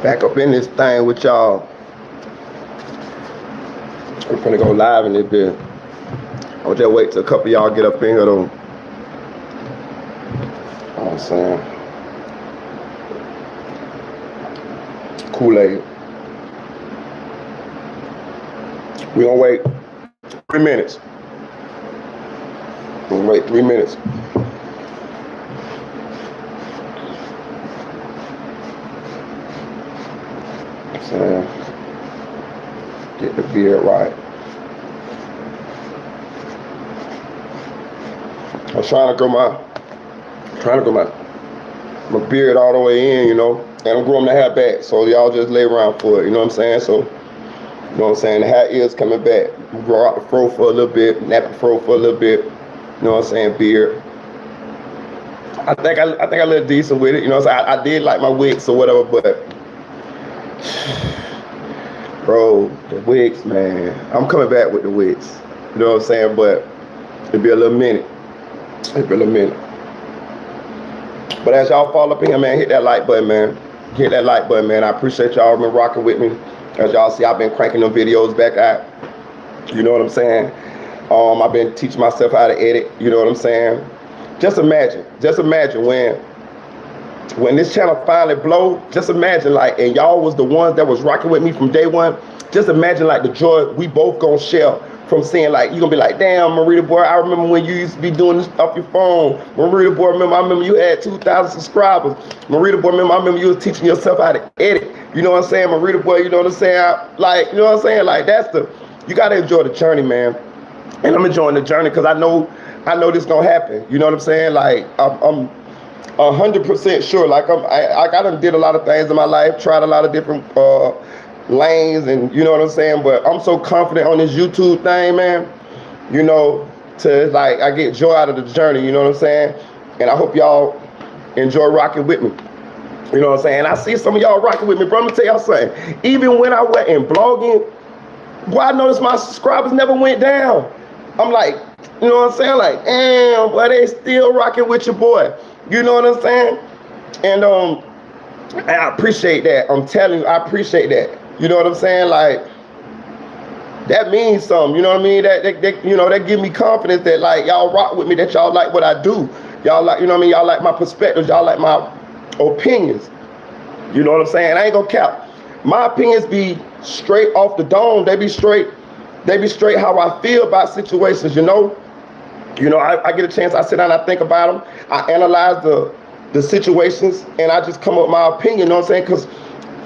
Back up in this thing with y'all. We're gonna go live in this bit. I'll just wait till a couple of y'all get up in here though. You know what I'm saying? Kool-Aid. We're gonna wait 3 minutes. We're gonna wait 3 minutes. So, get the beard right. I'm trying to grow my beard all the way in, you know, and I'm growing the hair back, so y'all just lay around for it, you know what I'm saying? So, you know what I'm saying, the hair is coming back. Grow out the fro for a little bit, nap the fro for a little bit, you know what I'm saying, beard. I think I look decent with it, you know what I'm saying? I did like my wigs or whatever, but bro, the wigs, man, I'm coming back with the wigs, you know what I'm saying, but it'll be a little minute. But as y'all fall up in here, man, hit that like button, man. Hit that like button, man. I appreciate y'all been rocking with me. As y'all see, I've been cranking them videos back out. You know what I'm saying? I've been teaching myself how to edit. You know what I'm saying? Just imagine when this channel finally blow. Just imagine, like, and y'all was the ones that was rocking with me from day one. Just imagine, like, the joy we both gonna share from seeing, like, you gonna be like, damn, Marita boy, I remember when you used to be doing this off your phone. Marita boy, I remember you had 2,000 subscribers. Marita boy, I remember you was teaching yourself how to edit. You know what I'm saying? Marita boy, you know what I'm saying? Like, you know what I'm saying? Like, you gotta enjoy the journey, man. And I'm enjoying the journey because I know this gonna happen. You know what I'm saying? Like, I'm 100% sure. Like, I done did a lot of things in my life, tried a lot of different lanes, and you know what I'm saying, but I'm so confident on this YouTube thing, man, you know, to, like, I get joy out of the journey, you know what I'm saying, and I hope y'all enjoy rocking with me, you know what I'm saying. I see some of y'all rocking with me, bro. I'm gonna tell y'all something. Even when I went in blogging, boy, I noticed my subscribers never went down. I'm like, you know what I'm saying, like, damn, boy, they still rocking with your boy, you know what I'm saying. And I appreciate that. I'm telling you, I appreciate that. You know what I'm saying? Like, that means something. You know what I mean? That you know, that give me confidence that, like, y'all rock with me, that y'all like what I do. Y'all like, you know what I mean? Y'all like my perspectives. Y'all like my opinions. You know what I'm saying? I ain't gonna cap. My opinions be straight off the dome. They be straight how I feel about situations, you know? You know, I get a chance, I sit down and I think about them. I analyze the situations, and I just come up with my opinion, you know what I'm saying? Because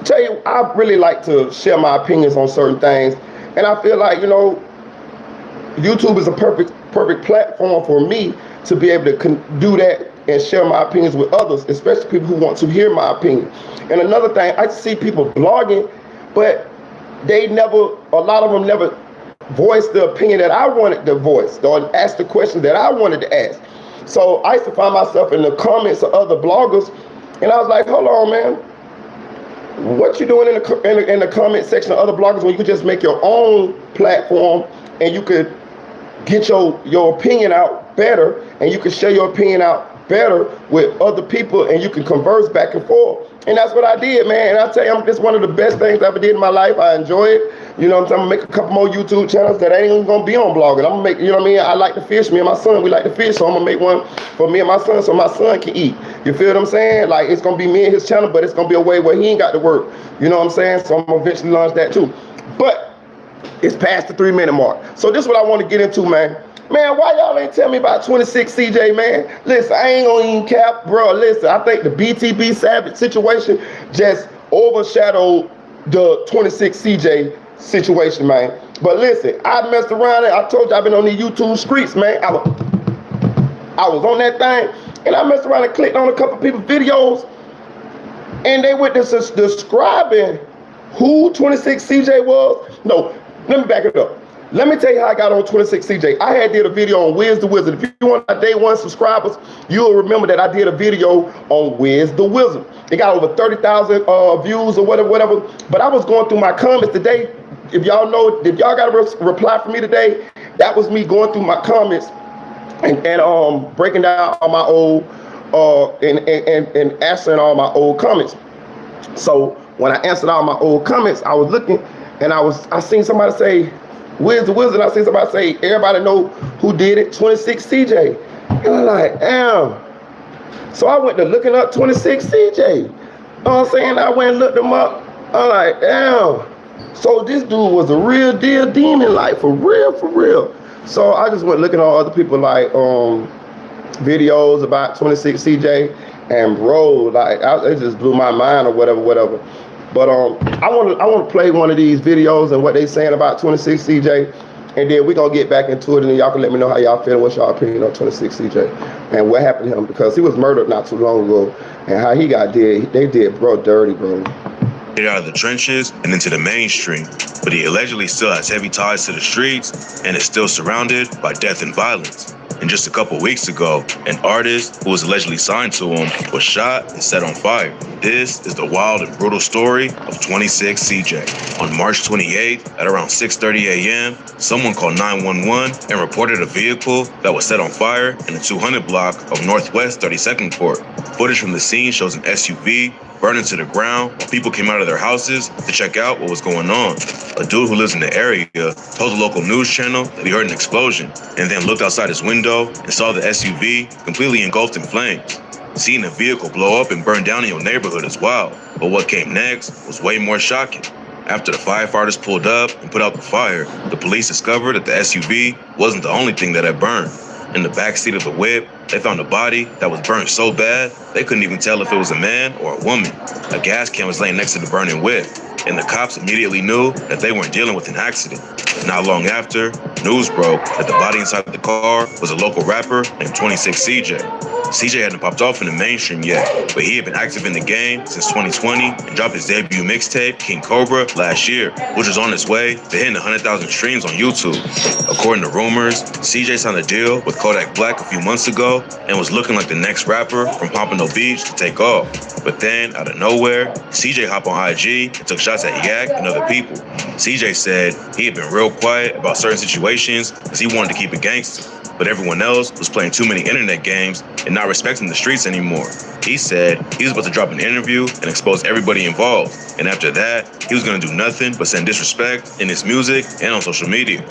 tell you, I really like to share my opinions on certain things, and I feel like, you know, YouTube is a perfect platform for me to be able to do that and share my opinions with others, especially people who want to hear my opinion. And another thing, I see people blogging, but a lot of them never voiced the opinion that I wanted to voice, or ask the question that I wanted to ask. So I used to find myself in the comments of other bloggers, and I was like, hold on, man. What you doing in the comment section of other bloggers when you could just make your own platform and you could get your opinion out better, and you can share your opinion out better with other people, and you can converse back and forth. And that's what I did, man. And I tell you, it's one of the best things I ever did in my life. I enjoy it. You know what I'm saying? I'm gonna make a couple more YouTube channels that ain't even gonna be on blogging. I'm gonna make, you know what I mean? I like to fish. Me and my son, we like to fish. So I'm gonna make one for me and my son so my son can eat. You feel what I'm saying? Like, it's gonna be me and his channel, but it's gonna be a way where he ain't got to work. You know what I'm saying? So I'm gonna eventually launch that too. But it's past the 3 minute mark. So this is what I want to get into, man. Man, why y'all ain't tell me about 26 CeeJay, man? Listen, I ain't gonna even cap, bro. Listen, I think the BTB Savage situation just overshadowed the 26 CeeJay situation, man. But listen, I messed around and I told you I've been on the YouTube streets, man. I was on that thing, and I messed around and clicked on a couple people's videos, and they went describing who 26 CeeJay was. No, let me back it up. Let me tell you how I got on 26 CeeJay. I had did a video on Wiz the Wizard. If you want my day one subscribers, you'll remember that I did a video on Wiz the Wizard. It got over 30,000 views or whatever. But I was going through my comments today. If y'all got a reply from me today, that was me going through my comments and breaking down all my old and answering all my old comments. So when I answered all my old comments, I was looking and I seen somebody say, "Where's the wizard?" I seen somebody say, "Everybody know who did it, 26 CeeJay." And I'm like, damn. So I went to looking up 26 CeeJay. You know what I'm saying? I went and looked him up. I'm like, damn. So this dude was a real deal demon, like for real, for real. So I just went looking at other people like videos about 26 CeeJay, and bro, like it just blew my mind or whatever. But I want to play one of these videos and what they saying about 26 CeeJay, and then we're gonna get back into it, and then y'all can let me know how y'all feel, what's y'all opinion on 26 CeeJay and what happened to him, because he was murdered not too long ago, and how he got dead. They did bro dirty, bro. Out of the trenches and into the mainstream, but he allegedly still has heavy ties to the streets and is still surrounded by death and violence. And just a couple weeks ago, an artist who was allegedly signed to him was shot and set on fire. This is the wild and brutal story of 26 CeeJay. On March 28th at around 6:30 a.m., someone called 911 and reported a vehicle that was set on fire in the 200 block of Northwest 32nd Court. Footage from the scene shows an SUV burning to the ground while people came out of their houses to check out what was going on. A dude who lives in the area told the local news channel that he heard an explosion and then looked outside his window and saw the SUV completely engulfed in flames. Seeing a vehicle blow up and burn down in your neighborhood is wild, but what came next was way more shocking. After the firefighters pulled up and put out the fire, the police discovered that the SUV wasn't the only thing that had burned. In the backseat of the whip, they found a body that was burned so bad, they couldn't even tell if it was a man or a woman. A gas can was laying next to the burning whip, and the cops immediately knew that they weren't dealing with an accident. Not long after, news broke that the body inside the car was a local rapper named 26 CeeJay. CeeJay hadn't popped off in the mainstream yet, but he had been active in the game since 2020 and dropped his debut mixtape, King Cobra, last year, which was on its way to hitting 100,000 streams on YouTube. According to rumors, CeeJay signed a deal with Kodak Black a few months ago and was looking like the next rapper from Pompano Beach to take off. But then, out of nowhere, CeeJay hopped on IG and took shots at Yak and other people. CeeJay said he had been real quiet about certain situations because he wanted to keep it gangster, but everyone else was playing too many internet games and not respecting the streets anymore. He said he was about to drop an interview and expose everybody involved, and after that, he was going to do nothing but send disrespect in his music and on social media.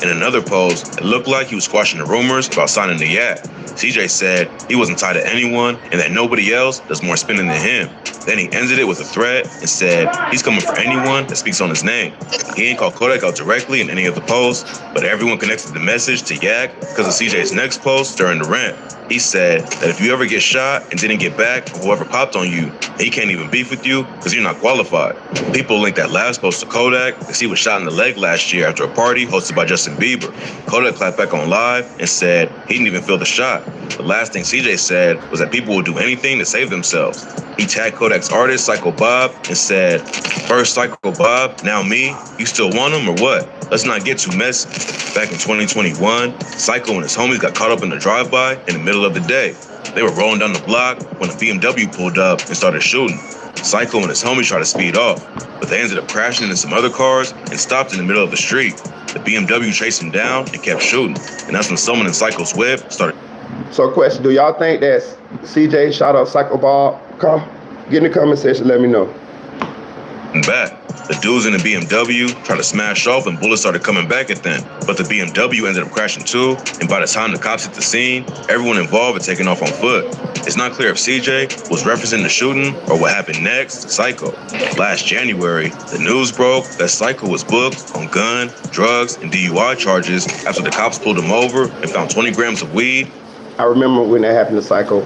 In another post, it looked like he was squashing the rumors about signing the Yak. CeeJay said he wasn't tied to anyone and that nobody else does more spinning than him. Then he ended it with a threat and said he's coming for anyone that speaks on his name. He ain't called Kodak out directly in any of the posts, but everyone connected the message to Yak because of CeeJay's next post during the rant. He said that if you ever get shot and didn't get back from whoever popped on you, he can't even beef with you because you're not qualified. People linked that last post to Kodak because he was shot in the leg last year after a party hosted by Justin Bieber. Kodak clapped back on live and said he didn't even feel the shot. The last thing CeeJay said was that people would do anything to save themselves. He tagged Kodak's artist, Psycho Bob, and said, "First Psycho Bob, now me, you still want him or what? Let's not get too messy." Back in 2021, Psycho and his homies got caught up in a drive-by in the middle of the day. They were rolling down the block when a BMW pulled up and started shooting. Psycho and his homies tried to speed off, but they ended up crashing into some other cars and stopped in the middle of the street. The BMW chased him down and kept shooting, and that's when someone in Psycho's whip started. So question, do y'all think that CeeJay shot up Psycho Bob? Come, get in the comment section, let me know. Back. The dudes in the BMW tried to smash off and bullets started coming back at them, but the BMW ended up crashing too, and by the time the cops hit the scene, everyone involved had taken off on foot. It's not clear if CeeJay was referencing the shooting or what happened next to Psycho. Last January, the news broke that Psycho was booked on gun, drugs, and DUI charges after the cops pulled him over and found 20 grams of weed. I remember when that happened to Psycho.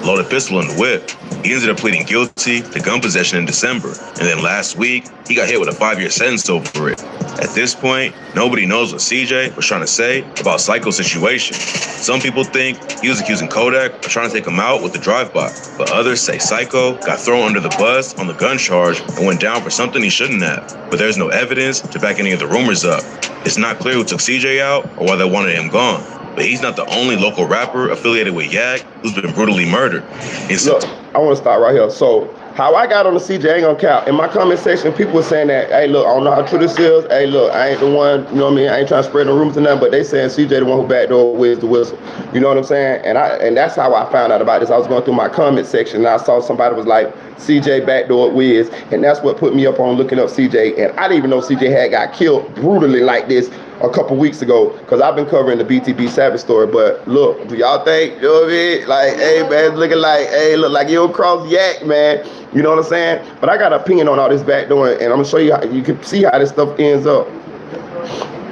Loaded pistol in the whip. He ended up pleading guilty to gun possession in December, and then last week, he got hit with a 5-year sentence over it. At this point, nobody knows what CeeJay was trying to say about Psycho's situation. Some people think he was accusing Kodak of trying to take him out with the drive-by, but others say Psycho got thrown under the bus on the gun charge and went down for something he shouldn't have, but there's no evidence to back any of the rumors up. It's not clear who took CeeJay out or why they wanted him gone. But he's not the only local rapper affiliated with Yak who's been brutally murdered. Look, I want to start right here. So how I got on the CeeJay, ain't gonna count. In my comment section, people were saying that, hey, look, I don't know how true this is. Hey, look, I ain't the one, you know what I mean? I ain't trying to spread no rumors or nothing, but they saying CeeJay the one who backdoor Wiz the Whistle. You know what I'm saying? And that's how I found out about this. I was going through my comment section and I saw somebody was like, CeeJay backdoor Wiz, and that's what put me up on looking up CeeJay. And I didn't even know CeeJay had got killed brutally like this a couple weeks ago, because I've been covering the BTB Savage story. But look, do y'all think, you know what I mean? Like, hey, man, it's looking like, hey, look like you don't cross yak, man. You know what I'm saying? But I got an opinion on all this backdoor, and I'm gonna show you how you can see how this stuff ends up.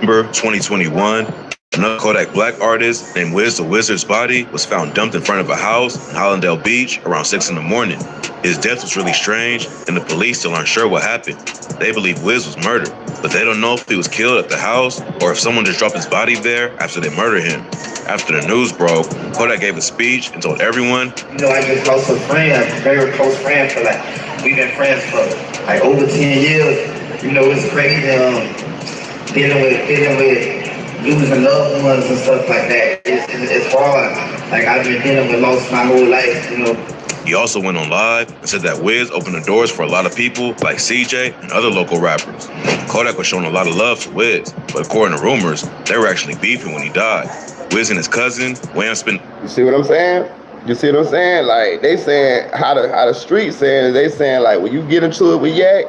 November 2021, another Kodak Black artist named Wiz the Wizard's body was found dumped in front of a house in Hollandale Beach around 6 in the morning. His death was really strange, and the police still aren't sure what happened. They believe Wiz was murdered, but they don't know if he was killed at the house or if someone just dropped his body there after they murdered him. After the news broke, Kodak gave a speech and told everyone, you know, I just lost a friend, a very close friend for like, we've been friends for like over 10 years. You know, it's crazy dealing with losing loved ones and stuff like that. It's hard. Like, I've been dealing with loss my whole life, you know. He also went on live and said that Wiz opened the doors for a lot of people like CeeJay and other local rappers. Kodak was showing a lot of love to Wiz, but according to rumors, they were actually beefing when he died. Wiz and his cousin, Wham spent... You see what I'm saying? You see what I'm saying? Like, they saying, how the streets saying, they saying like, when you get into it with Yak,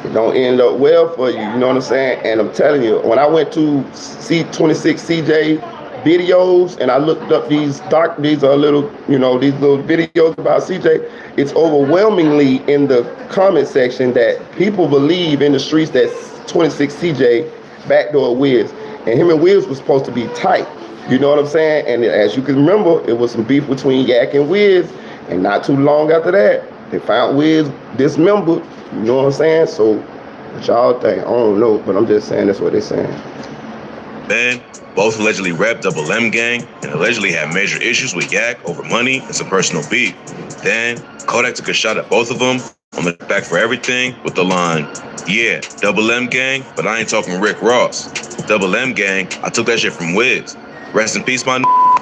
it don't end up well for you, you know what I'm saying? And I'm telling you, when I went to C26 CeeJay videos and I looked up these little, you know, these little videos about CeeJay, it's overwhelmingly in the comment section that people believe in the streets that 26 CeeJay backdoor Wiz. And him and Wiz was supposed to be tight. You know what I'm saying? And as you can remember, it was some beef between Yak and Wiz. And not too long after that, they found Wiz dismembered. You know what I'm saying? So, what y'all think? I don't know, but I'm just saying that's what they're saying. Then, both allegedly repped Double M Gang and allegedly had major issues with Yak over money and some personal beef. Then, Kodak took a shot at both of them on the back for everything with the line, yeah, Double M Gang, but I ain't talking Rick Ross. Double M Gang, I took that shit from Wiz. Rest in peace, my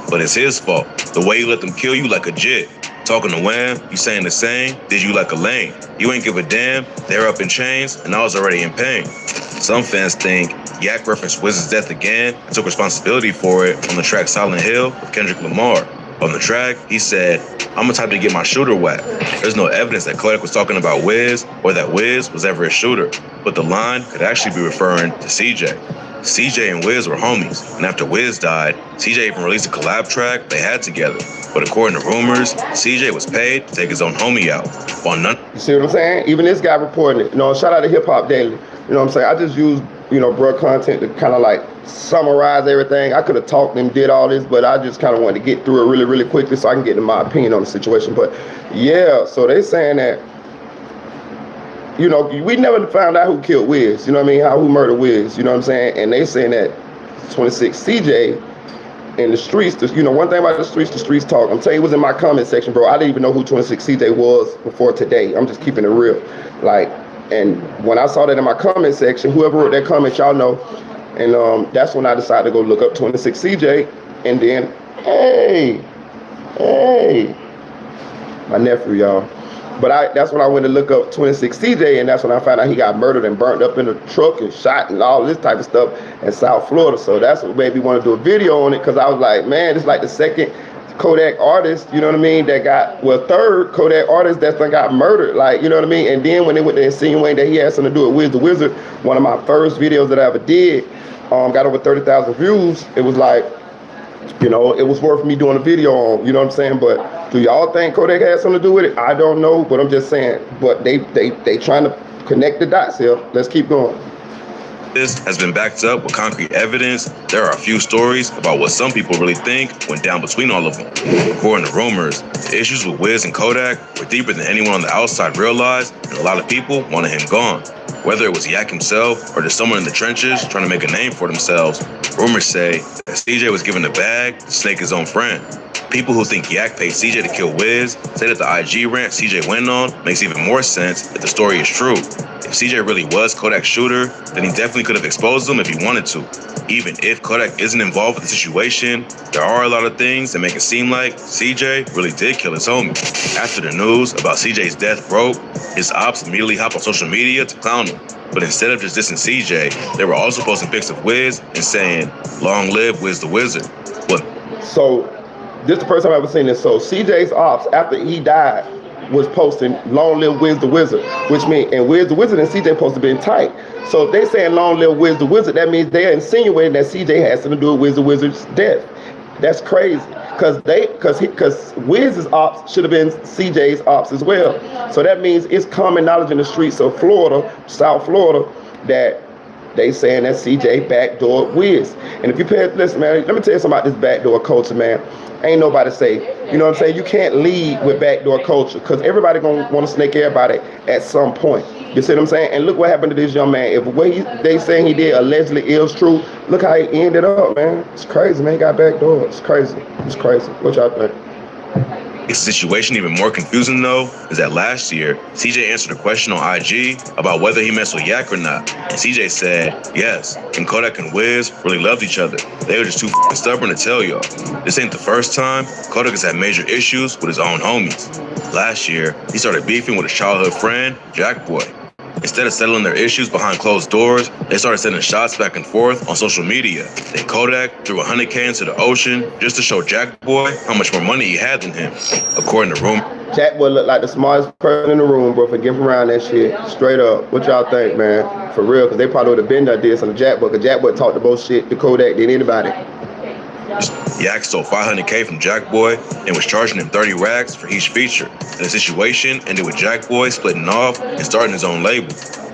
but it's his fault. The way you let them kill you like a jit. Talking to Wham, you saying the same, did you like a lame. You ain't give a damn, they're up in chains, and I was already in pain. Some fans think Yak referenced Wiz's death again and took responsibility for it on the track Silent Hill with Kendrick Lamar. On the track, he said, I'm the type to get my shooter whacked. There's no evidence that Kodak was talking about Wiz or that Wiz was ever a shooter, but the line could actually be referring to CeeJay. CeeJay and Wiz were homies, and after Wiz died, CeeJay even released a collab track they had together. But according to rumors, CeeJay was paid to take his own homie out. While none... You see what I'm saying? Even this guy reporting it. You know, shout out to Hip Hop Daily. You know what I'm saying? I just used, you know, bro content to kind of like summarize everything. I could have talked and did all this, but I just kind of wanted to get through it really, really quickly so I can get to my opinion on the situation. But yeah, so they saying that, you know, we never found out who killed Wiz, you know what I mean? Who murdered Wiz, you know what I'm saying? And they saying that 26 CeeJay in the streets, you know, one thing about the streets talk. I'm telling you, it was in my comment section, bro. I didn't even know who 26 CeeJay was before today. I'm just keeping it real. Like, and when I saw that in my comment section, whoever wrote that comment, y'all know. And that's when I decided to go look up 26 CeeJay. And then, hey, my nephew, y'all. But that's when I went to look up 26 CeeJay, and that's when I found out he got murdered and burnt up in a truck and shot and all this type of stuff in South Florida. So that's what made me want to do a video on it, because I was like, man, it's like the second Kodak artist, you know what I mean, that got, well, third Kodak artist that got murdered, like, you know what I mean? And then when they went to insinuate that he had something to do with Wiz the Wizard, one of my first videos that I ever did, got over 30,000 views. It was like, you know, it was worth me doing a video on, you know what I'm saying? But do y'all think Kodak had something to do with it? I don't know, but I'm just saying, but they trying to connect the dots here. Let's keep going. This has been backed up with concrete evidence. There are a few stories about what some people really think went down between all of them. According to rumors, the issues with Wiz and Kodak were deeper than anyone on the outside realized, and a lot of people wanted him gone. Whether it was Yak himself or just someone in the trenches trying to make a name for themselves, Rumors say that CeeJay was given the bag to snake his own friend. People who think Yak paid CeeJay to kill Wiz say that the IG rant CeeJay went on makes even more sense if the story is true. If CeeJay really was Kodak's shooter, then he definitely could have exposed him if he wanted to. Even if Kodak isn't involved with the situation, there are a lot of things that make it seem like CeeJay really did kill his homie. After the news about CeeJay's death broke, his ops immediately hopped on social media to clown him. But instead of just dissing CeeJay, they were also posting pics of Wiz and saying, "Long live Wiz the Wizard." What? So, this is the first time I've ever seen this. So CeeJay's ops, after he died, was posting "Long live Wiz the Wizard," which means, and Wiz the Wizard and CeeJay supposed to be tight. So if they saying "Long live Wiz the Wizard," that means they're insinuating that CeeJay has something to do with Wiz the Wizard's death. That's crazy, because Wiz's ops should have been CeeJay's ops as well. So that means it's common knowledge in the streets of Florida, South Florida, that they saying that CeeJay backdoored Wiz. And if you listen, man, let me tell you something about this backdoor culture, man. Ain't nobody safe. You know what I'm saying? You can't lead with backdoor culture because everybody gonna want to snake everybody at some point. You see what I'm saying? And look what happened to this young man. If what they saying he did allegedly is true, look how he ended up, man. It's crazy, man. He got backdoor. It's crazy. It's crazy. What y'all think? Makes the situation even more confusing, though, is that last year, CeeJay answered a question on IG about whether he messed with Yak or not. And CeeJay said, yes, and Kodak and Wiz really loved each other. They were just too stubborn to tell y'all. This ain't the first time Kodak has had major issues with his own homies. Last year, he started beefing with his childhood friend, Jack Boy. Instead of settling their issues behind closed doors, they started sending shots back and forth on social media. Then Kodak threw $100K into the ocean just to show Jack Boy how much more money he had than him. According to rumors, Jack Boy looked like the smartest person in the room, bro, for getting around that shit. Straight up. What y'all think, man? For real, because they probably would have been done this on the Jack Boy, because Jack Boy talked the most shit to Kodak than anybody. Yak stole $500K from Jack Boy and was charging him 30 racks for each feature. And the situation ended with Jack Boy splitting off and starting his own label.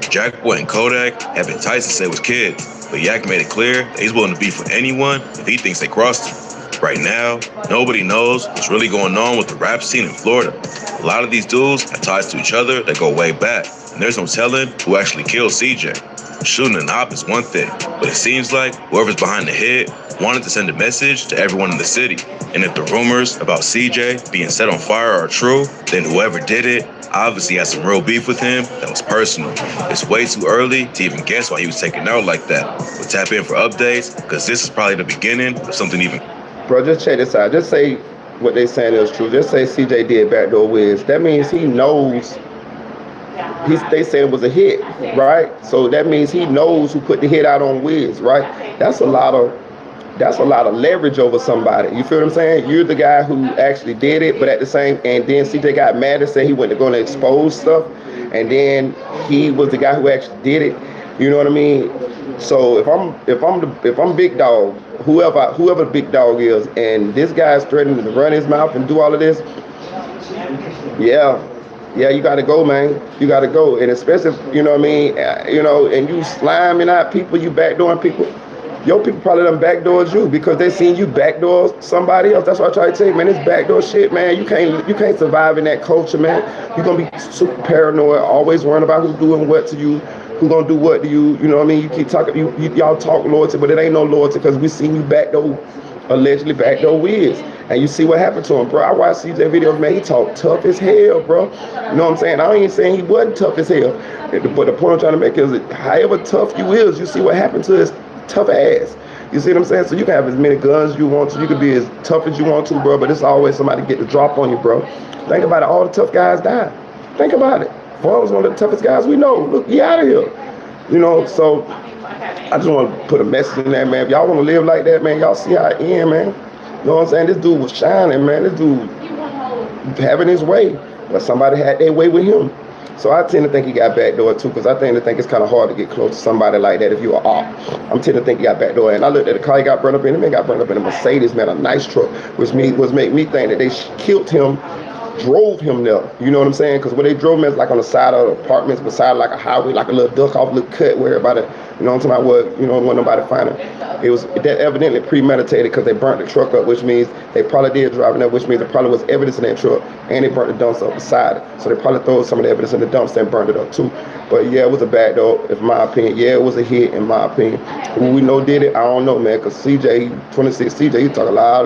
Jack Boy and Kodak have been tight since they was kids, but Yak made it clear that he's willing to beef with anyone if he thinks they crossed him. Right now, nobody knows what's really going on with the rap scene in Florida. A lot of these dudes have ties to each other that go way back, and there's no telling who actually killed CeeJay. Shooting an op is one thing, but it seems like whoever's behind the hit wanted to send a message to everyone in the city. And if the rumors about CeeJay being set on fire are true, then whoever did it obviously had some real beef with him that was personal. It's way too early to even guess why he was taken out like that. But tap in for updates, because this is probably the beginning of something even. Bro, just check this out. Just say what they saying is true. Just say CeeJay did backdoor Wiz. That means he knows. They said it was a hit, right? So that means he knows who put the hit out on Wiz, right? That's a lot of leverage over somebody. You feel what I'm saying? You're the guy who actually did it, but at the same, and then CeeJay got mad and said he wasn't going to expose stuff, and then he was the guy who actually did it. You know what I mean? So if I'm big dog, whoever the big dog is, and this guy's threatening to run his mouth and do all of this, yeah, you gotta go, man. You gotta go, and especially, you know what I mean, and you sliming out people, you backdooring people. Your people probably done backdoored you because they seen you backdoor somebody else. That's what I try to tell you, man. This backdoor shit, man. You can't survive in that culture, man. You're gonna be super paranoid, always worrying about who's doing what to you, who gonna do what to you. You know what I mean? You keep talking, y'all talk loyalty, but it ain't no loyalty because we seen you allegedly backdoor Wiz. And you see what happened to him, bro. I watched CeeJay videos, man. He talked tough as hell, bro. You know what I'm saying? I ain't saying he wasn't tough as hell. But the point I'm trying to make is that however tough you is, you see what happened to his tough ass. You see what I'm saying? So you can have as many guns as you want to. You can be as tough as you want to, bro. But it's always somebody get the drop on you, bro. Think about it. All the tough guys died. Think about it. Vaughn was one of the toughest guys we know. Look, he out of here. You know, so I just want to put a message in there, man. If y'all want to live like that, man, y'all see how it end, man. You know what I'm saying? This dude was shining, man. This dude having his way. But somebody had their way with him. So I tend to think he got backdoor too, because I tend to think it's kind of hard to get close to somebody like that if you're an op. I'm tend to think he got backdoor. And I looked at the car he got burned up in. The man got burned up in a Mercedes, man, a nice truck, which made me think that they killed him, drove him there. You know what I'm saying? Because when they drove him, it's like on the side of the apartments, beside like a highway, like a little duck off, little cut where everybody You know what I'm talking about? What, you know, when nobody find him. It was that evidently premeditated because they burnt the truck up, which means they probably did drive it up, which means there probably was evidence in that truck, and they burnt the dumpster up beside it. So they probably threw some of the evidence in the dumpster and burned it up too. But yeah, it was a bad though, in my opinion. Yeah, it was a hit in my opinion. Who we know did it, I don't know, man. Cause CeeJay, 26 CeeJay, he talk a lot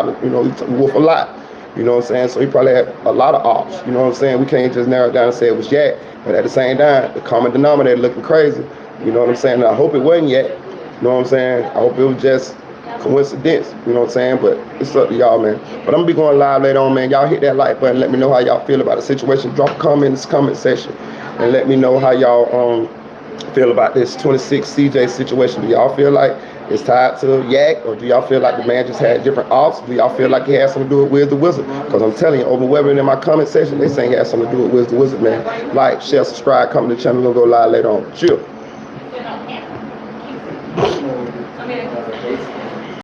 of, you know, he wolf a lot. You know what I'm saying? So he probably had a lot of ops. You know what I'm saying? We can't just narrow it down and say it was Yak. But at the same time, the common denominator looking crazy. You know what I'm saying? And I hope it wasn't Yak. You know what I'm saying? I hope it was just coincidence. You know what I'm saying? But it's up to y'all, man. But I'm gonna be going live later on, man. Y'all hit that like button. Let me know how y'all feel about the situation. Drop a comment in the comment section and let me know how y'all feel about this 26 CeeJay situation. Do y'all feel like it's tied to Yak, or do y'all feel like the man just had different ops? Do y'all feel like he had something to do with Wiz the Wizard? Because I'm telling you, overwhelming in my comment section, they saying he had something to do with Wiz the Wizard, man. Like, share, subscribe, come to the channel, we'll go live later on. Chill.